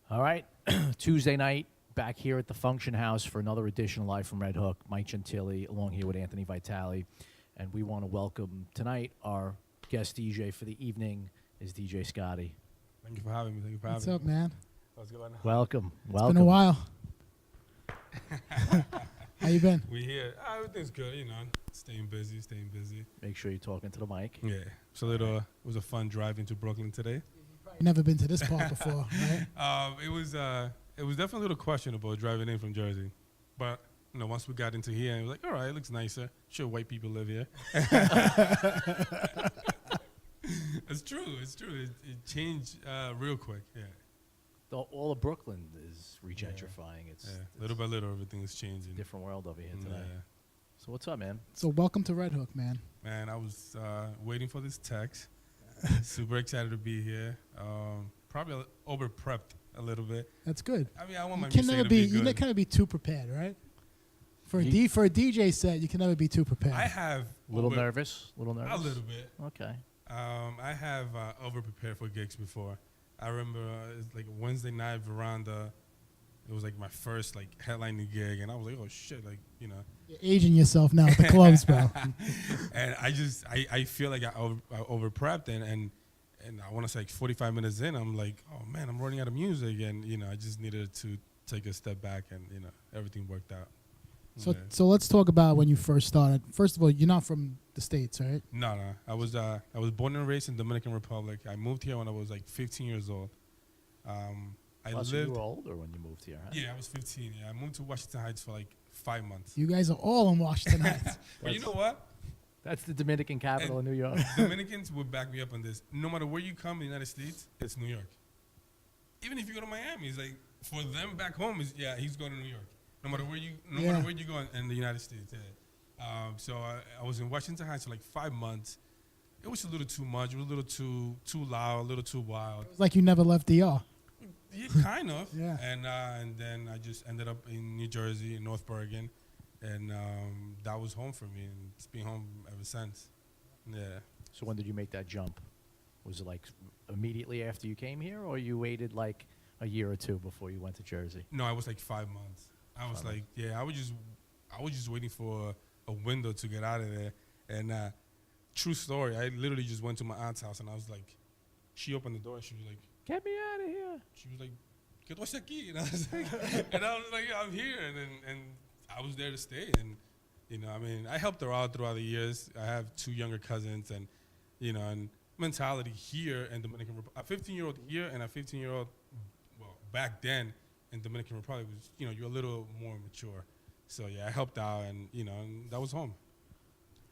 All right, Tuesday night, back here at the Function House for another edition of Live from Redhook. Mike Gentile, along here with Anthony Vitale. And we want to welcome tonight our guest DJ for the evening is DJ Scottie. Thank you for having me. What's up, man? What's going on? Welcome. It's been a while. How you been? We here. Everything's good, you know. Staying busy. Make sure you're talking to the mic. Yeah. It's a little. It was a fun drive into Brooklyn today. You've never been to this part before, right? It was definitely a little questionable driving in from Jersey, but you know, once we got into here, it was like, all right, it looks nicer. Sure, white people live here. It's true. It changed real quick. Yeah. All of Brooklyn is regentrifying. It's little by little, everything is changing. different world over here today. Yeah. So what's up, man? So welcome to Redhook, man. Man, I was waiting for this text. Super excited to be here. Probably over prepped a little bit. That's good. I mean, I want my You can music never to be. be good. You can never be too prepared, right? For a DJ set, you can never be too prepared. I have A little nervous? A little bit. Okay. I have over prepared for gigs before. I remember it's like Wednesday night veranda. It was like my first like headlining gig, and I was like, oh shit, like you know. You're aging yourself now at the clubs, bro. And I feel like I over prepped and I want to say like 45 minutes in, I'm like, oh man, I'm running out of music, and you know, I just needed to take a step back, and you know, everything worked out. So let's talk about when you first started. First of all, you're not from the States, right? No. I was born and raised in Dominican Republic. I moved here when I was like 15 years old. So you were older when you moved here, huh? Yeah, I was 15. Yeah, I moved to Washington Heights for like 5 months. You guys are all in Washington Heights. But you know what? That's the Dominican capital of New York. Dominicans would back me up on this. No matter where you come in the United States, it's New York. Even if you go to Miami, it's like for them back home is he's going to New York. No matter where you go in the United States. Yeah. So I was in Washington Heights for like 5 months. It was a little too much. It was a little too loud, a little too wild. It's like you never left DR. Yeah, kind of. Yeah. And then I just ended up in New Jersey, in North Bergen, and that was home for me, and it's been home ever since. Yeah. So when did you make that jump? Was it like immediately after you came here, or you waited like a year or two before you went to Jersey? No, I was like 5 months. I was like, I was just waiting for a window to get out of there. And true story, I literally just went to my aunt's house, and I was like, she opened the door, and she was like, get me out of here. She was like, ¿Qué tú haces aquí? And I was like, yeah, I'm here. And I was there to stay. And, you know, I mean, I helped her out throughout the years. I have 2 younger cousins, and, you know, and mentality here in Dominican Republic. A 15-year-old here and a 15-year-old, well, back then in Dominican Republic was, you know, you're a little more mature. So, yeah, I helped out, and, you know, and that was home.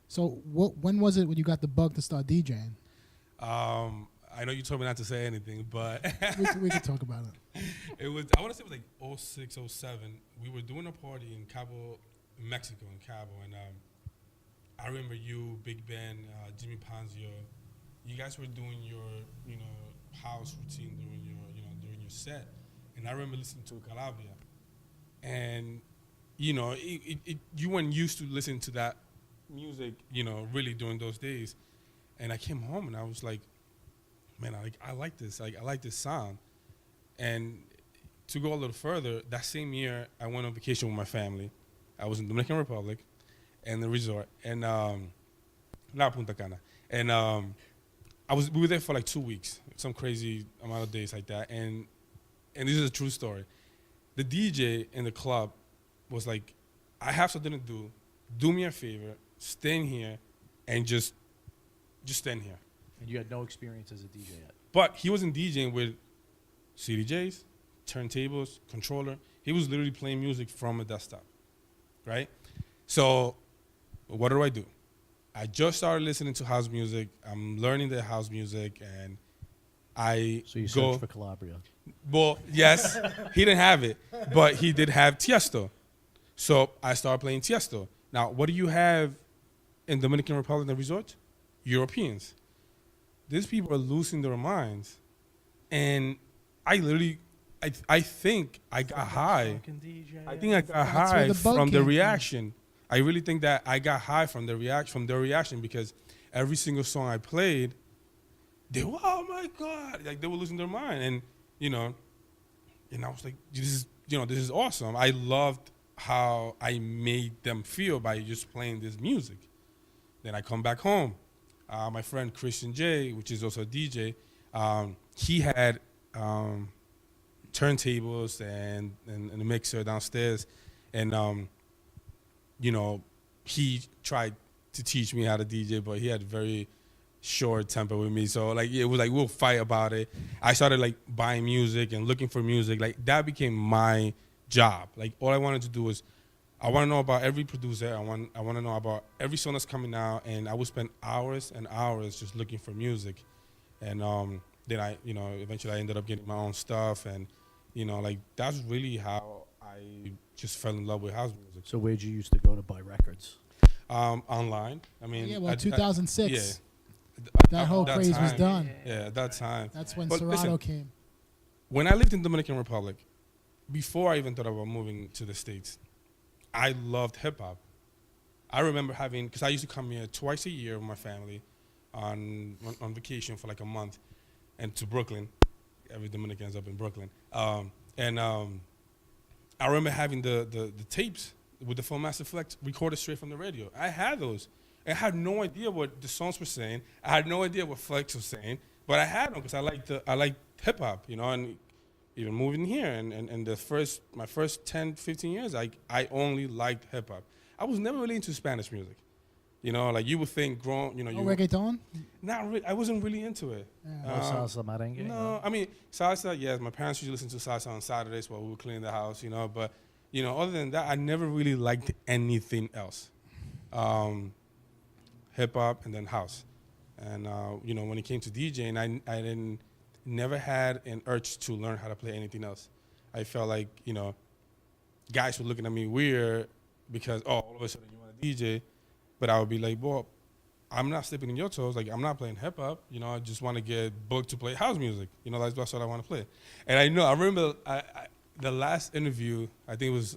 So when was it when you got the bug to start DJing? I know you told me not to say anything, but we could talk about it. I want to say it was like 06, 07. We were doing a party in Cabo, Mexico, in Cabo, and I remember you, Big Ben, Jimmy Panzio. You guys were doing your, you know, house routine during your set, and I remember listening to Calabria, and you know, you weren't used to listening to that music, you know, really during those days, and I came home and I was like, man, I like this. I like this sound. And to go a little further, that same year, I went on vacation with my family. I was in Dominican Republic and the resort, and La Punta Cana. And we were there for like 2 weeks, some crazy amount of days like that. And this is a true story. The DJ in the club was like, I have something to do. Do me a favor, stand here, and just stand here. And you had no experience as a DJ yet? But he wasn't DJing with CDJs, turntables, controller. He was literally playing music from a desktop, right? So what do? I just started listening to house music. I'm learning the house music, and So you searched for Calabria? Well, yes, he didn't have it, but he did have Tiesto. So I started playing Tiesto. Now, what do you have in Dominican Republic, the resort? Europeans. These people are losing their minds. And I literally, I think I got high. I think I got high from the reaction. I really think that I got high from their reaction because every single song I played, they were, oh my God, like they were losing their mind. And, you know, And I was like, this is awesome. I loved how I made them feel by just playing this music. Then I come back home. My friend Christian J, which is also a DJ, he had turntables and a mixer downstairs. And, he tried to teach me how to DJ, but he had very short temper with me. So, like, it was like we'll fight about it. I started, like, buying music and looking for music. Like, that became my job. Like, all I wanted to do was I want to know about every producer. I want to know about every song that's coming out, and I would spend hours and hours just looking for music. And then I, eventually I ended up getting my own stuff, and like that's really how I just fell in love with house music. So where'd you used to go to buy records? Online. I mean, Yeah, well, 2006. Yeah. That whole that craze was time. done. Yeah, at that time. That's when But Serato listen, came. When I lived in Dominican Republic, before I even thought about moving to the States, I loved hip hop. I remember having, because I used to come here twice a year with my family on vacation for like a month, and to Brooklyn. Every Dominican ends up in Brooklyn. I remember having the tapes with the Phone Master Flex recorded straight from the radio. I had those. I had no idea what the songs were saying. I had no idea what Flex was saying, but I had them because I liked hip hop, and even moving here and my first 10, 15 years, I only liked hip hop. I was never really into Spanish music. Like you would think grown, No reggaeton? not really, I wasn't really into it. Yeah. No salsa, merengue? No, I mean, salsa, yes, my parents used to listen to salsa on Saturdays while we were cleaning the house, but, other than that, I never really liked anything else. Hip hop and then house. And, when it came to DJing, I never had an urge to learn how to play anything else. I felt like, guys were looking at me weird because, all of a sudden you want to DJ. But I would be like, well, I'm not stepping in your toes. Like, I'm not playing hip hop. I just want to get booked to play house music. That's what I want to play. And I remember the last interview, I think it was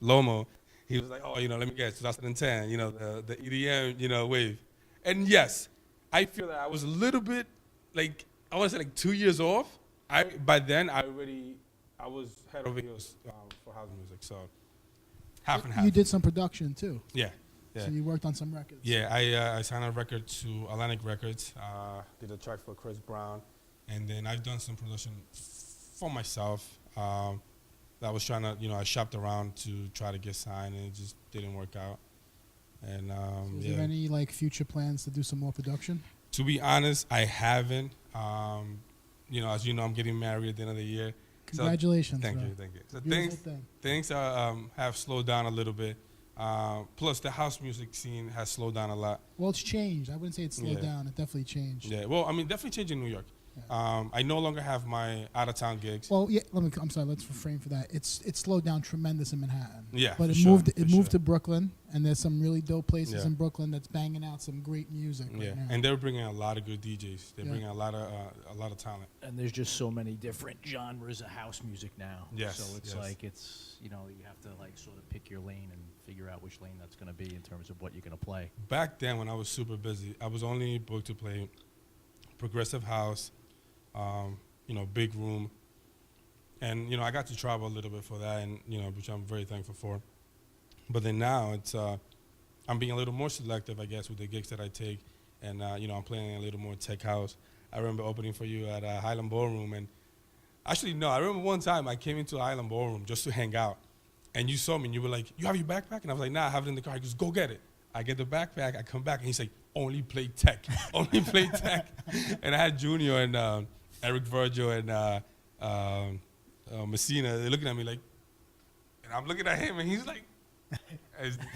Lomo. He was like, oh, let me guess, 2010, the EDM, wave. And yes, I feel that I was a little bit, like, I want to say like 2 years off. By then, I was head over heels for house music. So half and half. You did some production too. Yeah. Yeah. So you worked on some records. Yeah, I signed a record to Atlantic Records, did a track for Chris Brown, and then I've done some production for myself. I was trying to, I shopped around to try to get signed, and it just didn't work out. And So is there any like future plans to do some more production? To be honest, I haven't. As you know, I'm getting married at the end of the year. Congratulations. So, thank bro. you. So Beautiful things have slowed down a little bit. Plus, the house music scene has slowed down a lot. Well, it's changed. I wouldn't say it's slowed down. It definitely changed. Yeah, well, I mean, definitely changed in New York. Yeah. I no longer have my out-of-town gigs. Well, yeah. I'm sorry. Let's refrain for that. It's slowed down tremendous in Manhattan. Yeah, but for it sure, moved. for It moved sure. to Brooklyn, and there's some really dope places Yeah. in Brooklyn that's banging out some great music. Yeah, Right now. and they're bringing a lot of good DJs. They're Yeah. bringing a lot of talent. And there's just so many different genres of house music now. Yes, So it's yes. like you have to like sort of pick your lane and figure out which lane that's going to be in terms of what you're going to play. Back then, when I was super busy, I was only booked to play progressive house, big room, and I got to travel a little bit for that, and which I'm very thankful for. But then now it's I'm being a little more selective, I guess, with the gigs that I take, and I'm playing a little more tech house. I remember opening for you at Highland Ballroom, and actually no, I remember one time I came into Highland Ballroom just to hang out, and you saw me and you were like, "You have your backpack?" And I was like, "Nah, I have it in the car." He goes, "Go get it." I get the backpack, I come back, and he's like, "Only play tech, only play tech." And I had Junior and Eric Virgil and Messina. They're looking at me like, and I'm looking at him, and he's like,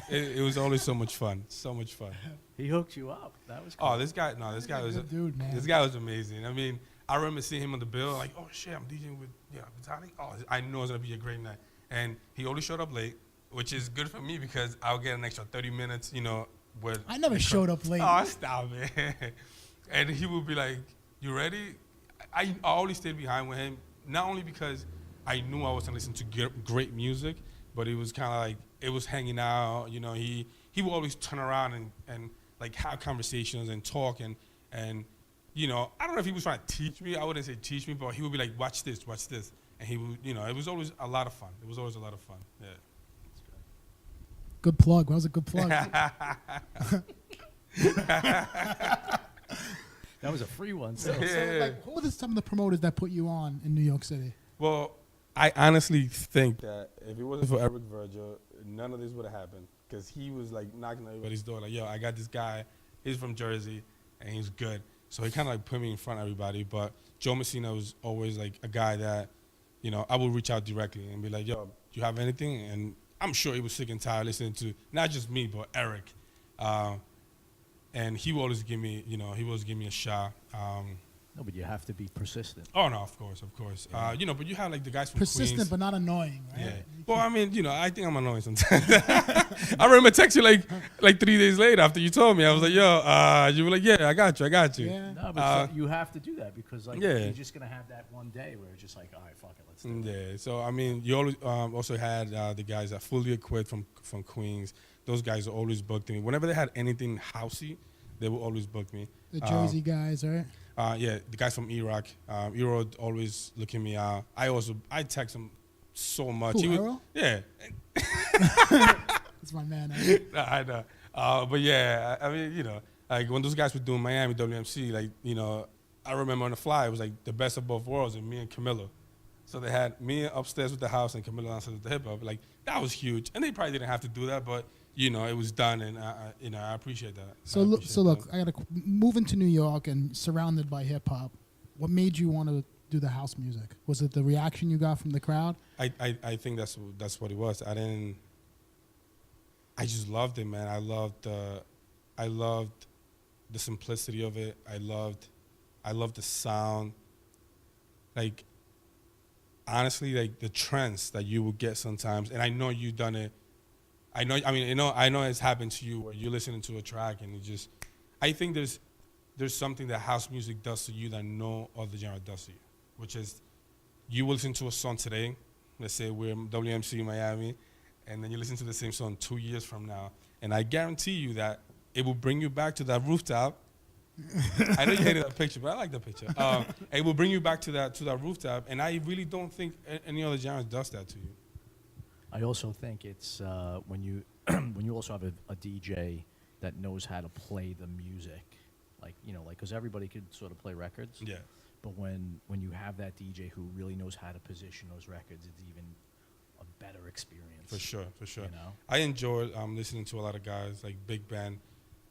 it was always so much fun, so much fun. He hooked you up. That was cool. Oh, this guy was Good dude, man. This guy was amazing. I mean, I remember seeing him on the bill, like, oh shit, I'm DJing with Vitale. Oh, I know it's gonna be a great night. And he only showed up late, which is good for me because I'll get an extra 30 minutes, with. I never showed up late. Oh, stop it. And he would be like, "You ready?" I always stayed behind with him, not only because I knew I was gonna listen to great music, but it was kind of like it was hanging out. He would always turn around and like have conversations and talk and you know, I don't know if he was trying to teach me. I wouldn't say teach me, but he would be like, watch this. And he would, you know, it was always a lot of fun. It was always a lot of fun. Yeah. Good plug. That was a good plug. That was a free one. So, So. like, who were some of the promoters that put you on in New York City? Well, I honestly think that if it wasn't for Eric Virgil, none of this would have happened. Because he was like knocking on everybody's door, like, yo, I got this guy. He's from Jersey, and he's good. So he kind of like put me in front of everybody. But Joe Messina was always like a guy that, you know, I would reach out directly and be like, yo, do you have anything? And I'm sure he was sick and tired listening to not just me, but Eric. And he would always give me, you know, a shot. No, but you have to be persistent. Oh, no, of course. Yeah. You know, but you have like the guys from Persistent, Queens. but not annoying, right? Yeah. Well, I mean, you know, I think I'm annoying sometimes. I remember texting you like 3 days later after you told me. I was like, yo, you were like, yeah, I got you. Yeah. No, but you have to do that because like Yeah. you're just gonna have that one day where it's just like, all right, fuck it, let's do it. Yeah. So I mean, you always also had the guys that fully equipped from Queens. Those guys always booked me. Whenever they had anything housey, they would always book me. The Jersey guys, right? Yeah, the guys from Iraq. Eero always looking me out. I text him so much. Who, He would- Eero? Yeah. That's my man. I know. But yeah, I mean, you know, like when those guys were doing Miami WMC, like, you know, I remember on the fly, it was like the best of both worlds, and me and Camilo. So they had me upstairs with the house and Camilo downstairs with the hip hop. Like, that was huge. And they probably didn't have to do that, but, you know, it was done, and, you know, I appreciate that. So look, I got to move into New York and surrounded by hip hop. What made you want to do the house music? Was it the reaction you got from the crowd? I think that's what it was. I just loved it, man. I loved the simplicity of it. I loved the sound. Like, honestly, like the trance that you would get sometimes, and I know you've done it. I know it's happened to you where you're listening to a track and I think there's something that house music does to you that no other genre does to you, which is you will listen to a song today, let's say we're in WMC Miami, and then you listen to the same song 2 years from now, and I guarantee you that it will bring you back to that rooftop. I know you hated that picture, but I like the picture. It will bring you back to that rooftop, and I really don't think any other genre does that to you. I also think it's when you also have a DJ that knows how to play the music, like, you know, like, because everybody could sort of play records. Yeah. But when you have that DJ who really knows how to position those records, it's even a better experience. For sure. You know? I enjoy listening to a lot of guys like Big Ben,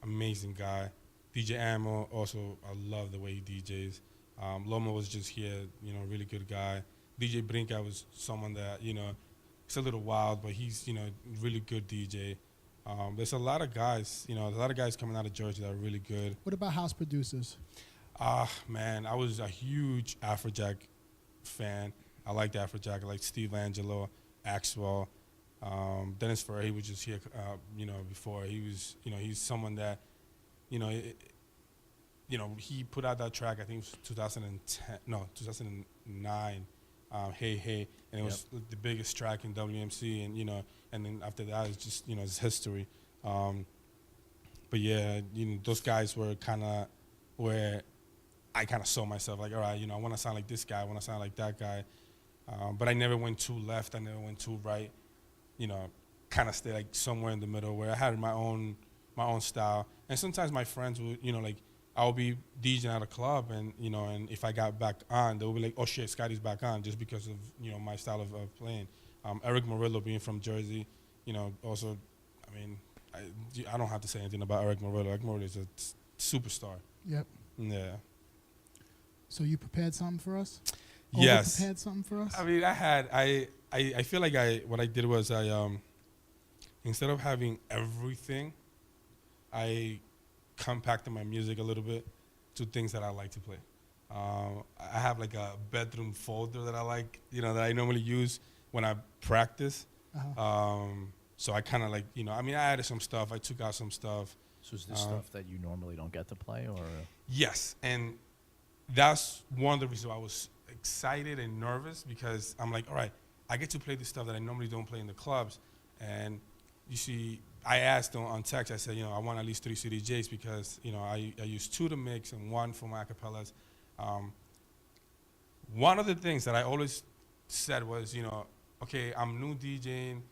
amazing guy. DJ Ammo, also, I love the way he DJs. Loma was just here, you know, really good guy. DJ Brinca was someone that, you know, it's a little wild, but he's, you know, really good DJ. There's a lot of guys, you know, coming out of Georgia that are really good. What about house producers? Man, I was a huge Afrojack fan. I liked Afrojack. I liked Steve Angelo, Axwell, Dennis Ferrer. He was just here, you know, before. He was, you know, he's someone that, you know, he put out that track, I think it was 2009, Hey Hey, and it was the biggest track in WMC, and, you know, and then after that, it's just, you know, it's history. But yeah, you know, those guys were kind of where I kind of saw myself, like, all right, you know, I want to sound like this guy, I want to sound like that guy. But I never went too left, I never went too right, you know, kind of stayed like somewhere in the middle where I had my own style. And sometimes my friends would, you know, like, I'll be DJing at a club, and, you know, and if I got back on, they would be like, oh shit, Scottie's back on, just because of, you know, my style of playing. Eric Murillo being from Jersey, you know, also, I mean, I don't have to say anything about Eric Murillo. Eric Murillo is a superstar. Yep. Yeah. So you prepared something for us? Yes. Prepared something for us? I mean, I feel like what I did was instead of having everything, I compacted my music a little bit to things that I like to play. I have like a bedroom folder that I like, you know, that I normally use when I practice. So I kind of like, you know, I mean, I added some stuff, I took out some stuff. So is this stuff that you normally don't get to play, or? Yes, and that's one of the reasons I was excited and nervous, because I'm like, all right, I get to play the stuff that I normally don't play in the clubs. And you see, I asked on text, I said, I want at least 3 CDJs because, I use 2 to mix and 1 for my acapellas. One of the things that I always said was, okay, I'm new DJing.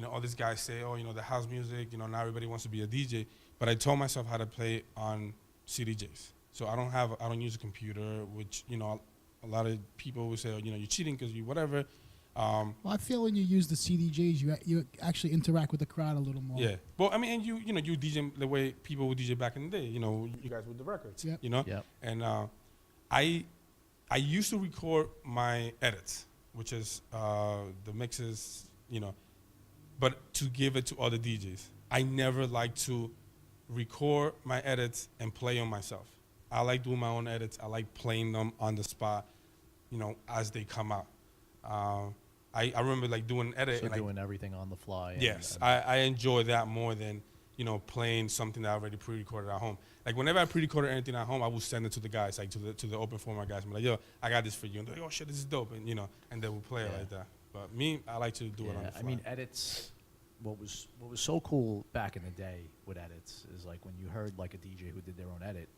All these guys say, the house music, now everybody wants to be a DJ. But I told myself how to play on CDJs. So I don't use a computer, which, a lot of people will say, you're cheating because you whatever. Well, I feel when you use the CDJs, you actually interact with the crowd a little more. Yeah. Well, I mean, and you DJ the way people would DJ back in the day. You guys with the records. Yep. Yep. And I used to record my edits, which is the mixes, but to give it to other DJs. I never like to record my edits and play them myself. I like doing my own edits. I like playing them on the spot, as they come out. I remember like doing an edit. So and doing everything on the fly. Yes, I enjoy that more than playing something that I already pre-recorded at home. Like whenever I pre-recorded anything at home, I would send it to the guys, like to the open format guys. I'm like, yo, I got this for you. And they're like, oh shit, this is dope, and and they would play it like that. But me, I like to do it on the fly. I mean, edits. What was so cool back in the day with edits is like when you heard like a DJ who did their own edit.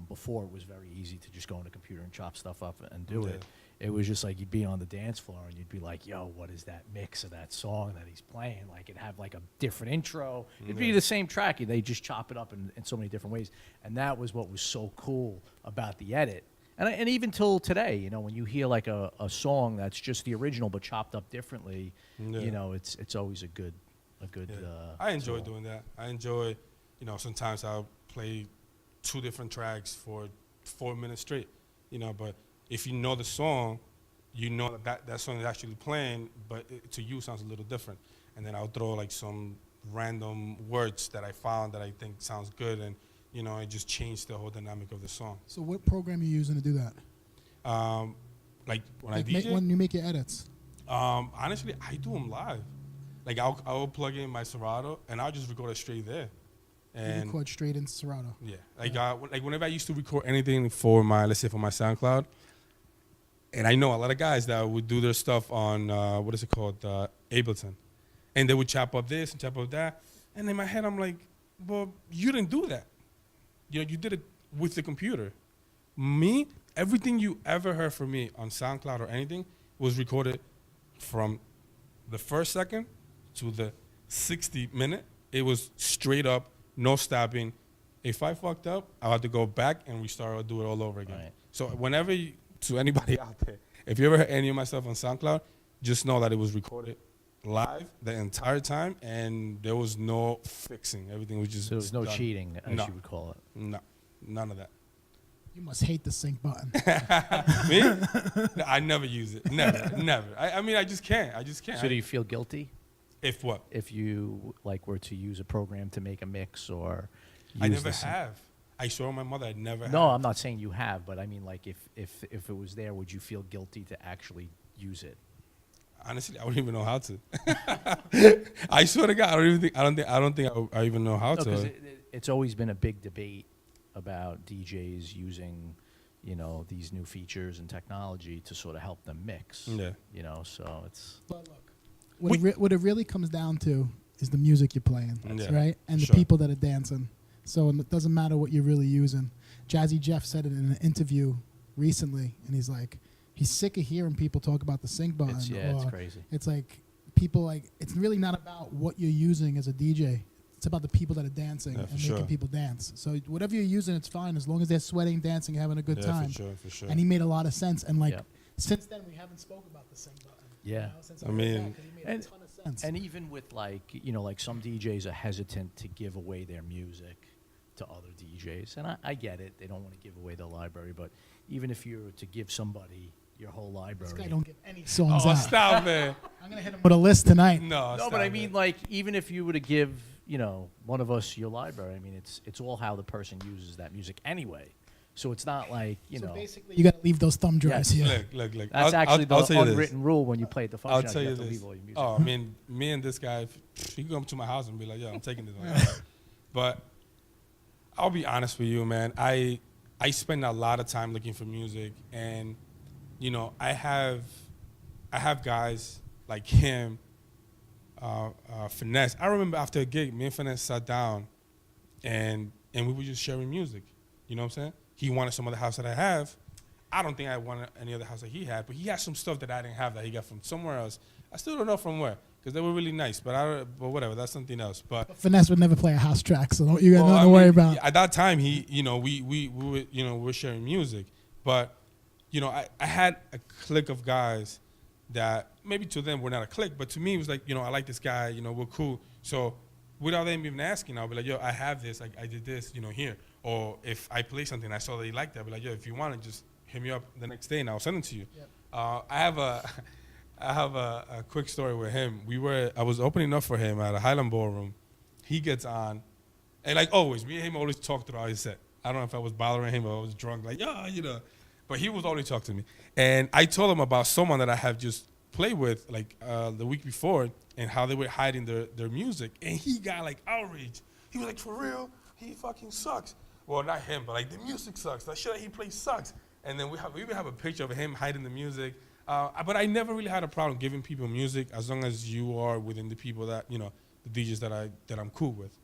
Before it was very easy to just go on the computer and chop stuff up and do it. It was just like you'd be on the dance floor and you'd be like, yo, what is that mix of that song that he's playing? Like it'd have like a different intro. It'd be the same track. They just chop it up in so many different ways. And that was what was so cool about the edit. And even till today, when you hear like a song that's just the original but chopped up differently, it's always a good. I enjoy doing that. I enjoy, sometimes I'll play 2 different tracks for 4 minutes straight, but if you know the song, that song is actually playing, but to you sounds a little different. And then I'll throw like some random words that I found that I think sounds good, and it just changed the whole dynamic of the song. So what program are you using to do that? Like when I DJ? When you make your edits? Honestly, I do them live. Like I'll plug in my Serato and I'll just record it straight there. And you record straight in Serato. Yeah, like whenever I used to record anything for my, let's say for my SoundCloud, and I know a lot of guys that would do their stuff on what is it called, Ableton, and they would chop up this and chop up that, and in my head I'm like, well, you didn't do that, you did it with the computer. Me, everything you ever heard from me on SoundCloud or anything was recorded from the first second to the 60 minute. It was straight up. No stopping. If I fucked up, I had to go back and restart or do it all over again. Right. So whenever to anybody out there, if you ever heard any of my stuff on SoundCloud, just know that it was recorded live the entire time, and there was no fixing. Everything was just. So there was no done. cheating, as you would call it. No, none of that. You must hate the sync button. Me? No, I never use it. Never. I mean, I just can't. So do you feel guilty? If what? If you were to use a program to make a mix or I never have. I saw my mother. I never have. No, I'm not saying you have, but I mean, like, if it was there, would you feel guilty to actually use it? Honestly, I wouldn't even know how to. I swear to God, I don't think I even know how to. Because it's always been a big debate about DJs using, these new features and technology to sort of help them mix. Yeah. So it's. But look, what it really comes down to is the music you're playing, right? And the Sure. people that are dancing. So it doesn't matter what you're really using. Jazzy Jeff said it in an interview recently, and he's like, he's sick of hearing people talk about the sync button. It's crazy. It's like people it's really not about what you're using as a DJ. It's about the people that are dancing and making people dance. So whatever you're using, it's fine as long as they're sweating, dancing, having a good time. For sure. And he made a lot of sense. And since then, we haven't spoke about the sync button. Yeah. Since I mean, he made a ton of sense. And even with like some DJs are hesitant to give away their music to other DJs, and I get it. They don't want to give away their library, but even if you were to give somebody your whole library, this guy don't give any songs out. Stop, man. I'm gonna hit him with a list tonight. No, but I mean, like, even if you were to give one of us your library, I mean, it's all how the person uses that music anyway. So it's not like So basically, you got to leave those thumb drives here. Look. That's actually the unwritten rule when you play at the function. I'll tell you this. Oh, I mean, me and this guy, he can come to my house and be like, "Yo, I'm taking this one." But I'll be honest with you, man. I spend a lot of time looking for music, and I have guys like him Finesse. I remember after a gig, me and Finesse sat down, and we were just sharing music. You know what I'm saying? He wanted some of the house that I have. I don't think I wanted any other house that he had, but he had some stuff that I didn't have that he got from somewhere else. I still don't know from where, because they were really nice. But whatever, that's something else. But Finesse would never play a house track, so you got well, nothing to worry about. At that time, we were, we were sharing music, but I had a clique of guys that maybe to them were not a clique, but to me it was like, I like this guy, we're cool. So without them even asking, I'll be like, yo, I have this, I did this, here. Or if I play something, I saw that he liked that, I'll be like, yo, if you want to, just hit me up the next day and I'll send it to you. Yep. I have a quick story with him. I was opening up for him at a Highland Ballroom. He gets on, and like always, me and him always talk throughout his set. I don't know if I was bothering him or I was drunk, like, but he was always talking to me. And I told him about someone that I have just played with, like the week before, and how they were hiding their music. And he got like outraged. He was like, for real? He fucking sucks. Well, not him, but like the music sucks. The shit that he plays sucks. And then we even have a picture of him hiding the music. But I never really had a problem giving people music as long as you are within the people that, the DJs that I'm cool with.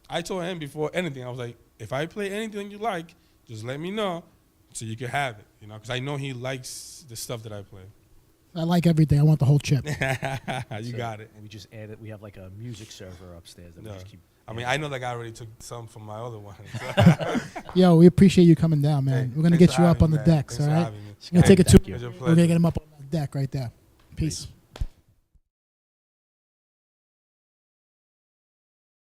I told him before anything, I was like, if I play anything you like, just let me know so you can have it, because I know he likes the stuff that I play. I like everything. I want the whole chip. You got it. And we just added, we have like a music server upstairs that we just keep. I know that guy already took some from my other one. Yo, we appreciate you coming down, man. Hey, we're going to get you up on the decks, all right? We're going to take a tour. We're going to get him up on the deck right there. Peace.